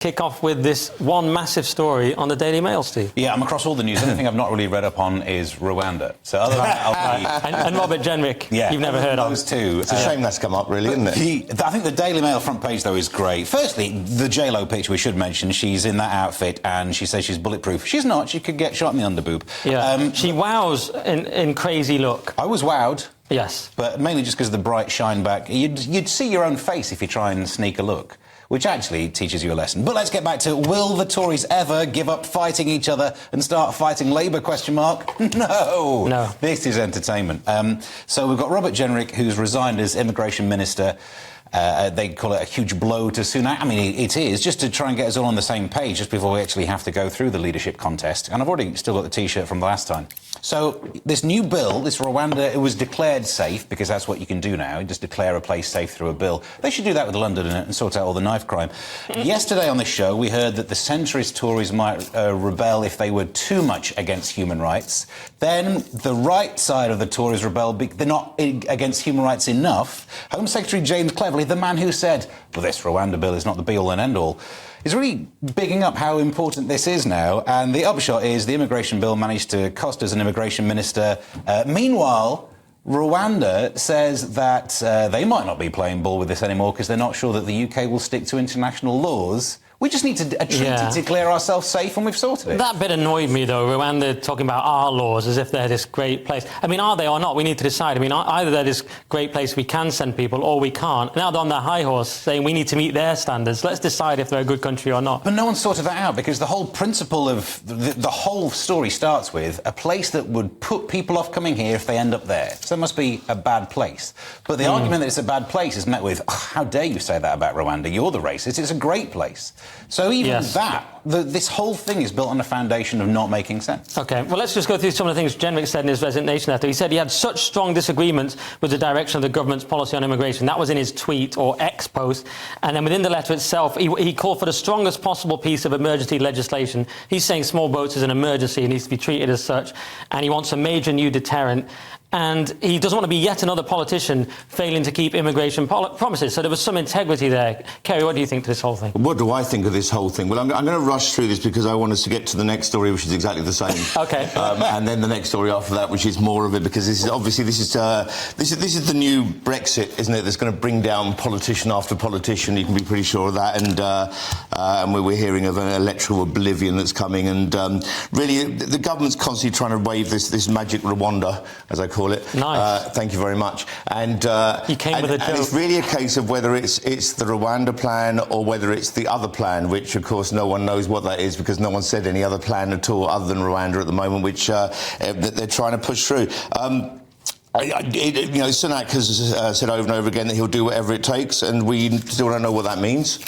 Kick off with this one massive story on the Daily Mail, Steve. Yeah, I'm across all the news. The only thing I've not really read up on is Rwanda. So other than that, I'll be... and Robert Jenrick, yeah, you've never heard of. Those two. It's a shame that's come up, really, isn't it? I think the Daily Mail front page, though, is great. Firstly, the J-Lo picture we should mention. She's in that outfit and she says she's bulletproof. She's not. She could get shot in the underboob. Yeah. She wows in crazy look. I was wowed. Yes. But mainly just because of the bright shine back. You'd see your own face if you try and sneak a look, which actually teaches you a lesson. But let's get back to, will the Tories ever give up fighting each other and start fighting Labour, ? No. No. This is entertainment. So we've got Robert Jenrick, who's resigned as Immigration Minister. They call it a huge blow to Sunak. I mean, it is, just to try and get us all on the same page just before we actually have to go through the leadership contest. And I've already still got the T-shirt from the last time. So this new bill, this Rwanda, it was declared safe, because that's what you can do now. You just declare a place safe through a bill. They should do that with London and sort out all the knife crime. Yesterday on this show, we heard that the centrist Tories might rebel if they were too much against human rights. Then the right side of the Tories rebel, they're not against human rights enough. Home Secretary James Cleverly, the man who said, well, this Rwanda bill is not the be-all and end-all, is really bigging up how important this is now. And the upshot is the immigration bill managed to cost us an immigration minister. Meanwhile, Rwanda says that they might not be playing ball with this anymore because they're not sure that the UK will stick to international laws. We just need a treaty to declare ourselves safe, and we've sorted it. That bit annoyed me, though, Rwanda talking about our laws as if they're this great place. I mean, are they or not? We need to decide. I mean, either they're this great place we can send people, or we can't. Now they're on their high horse saying we need to meet their standards. Let's decide if they're a good country or not. But no one's sorted that out, because the whole principle of the whole story starts with a place that would put people off coming here if they end up there. So it must be a bad place. But the argument that it's a bad place is met with, oh, how dare you say that about Rwanda? You're the racist. It's a great place. So even this whole thing is built on a foundation of not making sense. OK, well, let's just go through some of the things Jenrick said in his resignation letter. He said he had such strong disagreements with the direction of the government's policy on immigration. That was in his tweet or X post. And then within the letter itself, he called for the strongest possible piece of emergency legislation. He's saying small boats is an emergency and needs to be treated as such. And he wants a major new deterrent. And he doesn't want to be yet another politician failing to keep immigration promises. So there was some integrity there. Kerry, what do you think to this whole thing? What do I think of this whole thing? Well, I'm going to rush through this because I want us to get to the next story, which is exactly the same. OK. And then the next story after that, which is more of it, because this is obviously this is the new Brexit, isn't it? That's going to bring down politician after politician. You can be pretty sure of that. And we're hearing of an electoral oblivion that's coming. And really, the government's constantly trying to wave this magic Rwanda, as I call it. Nice. Thank you very much. And you came with a joke. And it's really a case of whether it's the Rwanda plan or whether it's the other plan, which of course no one knows what that is because no one said any other plan at all other than Rwanda at the moment, which that they're trying to push through. Sunak has said over and over again that he'll do whatever it takes, and we still don't know what that means.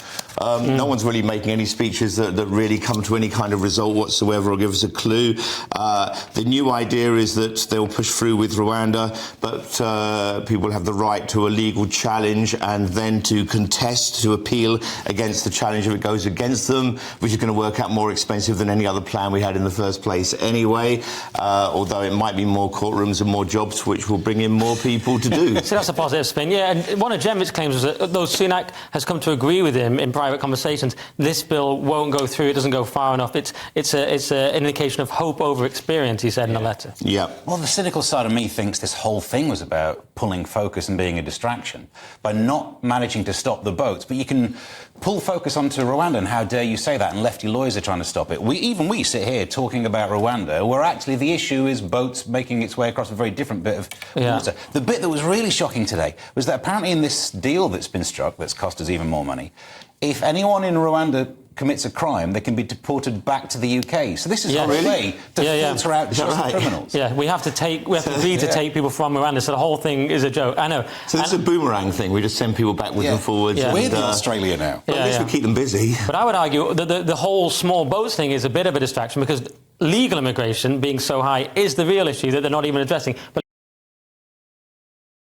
No one's really making any speeches that really come to any kind of result whatsoever or give us a clue. The new idea is that they'll push through with Rwanda, but people have the right to a legal challenge and then to contest, to appeal against the challenge if it goes against them, which is going to work out more expensive than any other plan we had in the first place anyway, although it might be more courtrooms and more jobs, which will bring in more people to do. So that's a positive spin, yeah. And one of Jenrick's claims was that though Sunak has come to agree with him in private conversations, this bill won't go through, it doesn't go far enough. It's an indication of hope over experience, he said in the letter. Yeah. Well, the cynical side of me thinks this whole thing was about pulling focus and being a distraction by not managing to stop the boats. But you can pull focus onto Rwanda, and how dare you say that? And lefty lawyers are trying to stop it. We sit here talking about Rwanda, where actually the issue is boats making its way across a very different bit of water. The bit that was really shocking today was that apparently in this deal that's been struck, that's cost us even more money, if anyone in Rwanda commits a crime, they can be deported back to the UK. So this is our way to filter out just criminals. Yeah, we have to agree to take people from Rwanda, so the whole thing is a joke. I know. So this is a boomerang thing. We just send people backwards and forwards. Yeah. We're in Australia now. But at least we keep them busy. But I would argue that the whole small boats thing is a bit of a distraction because legal immigration being so high is the real issue that they're not even addressing. But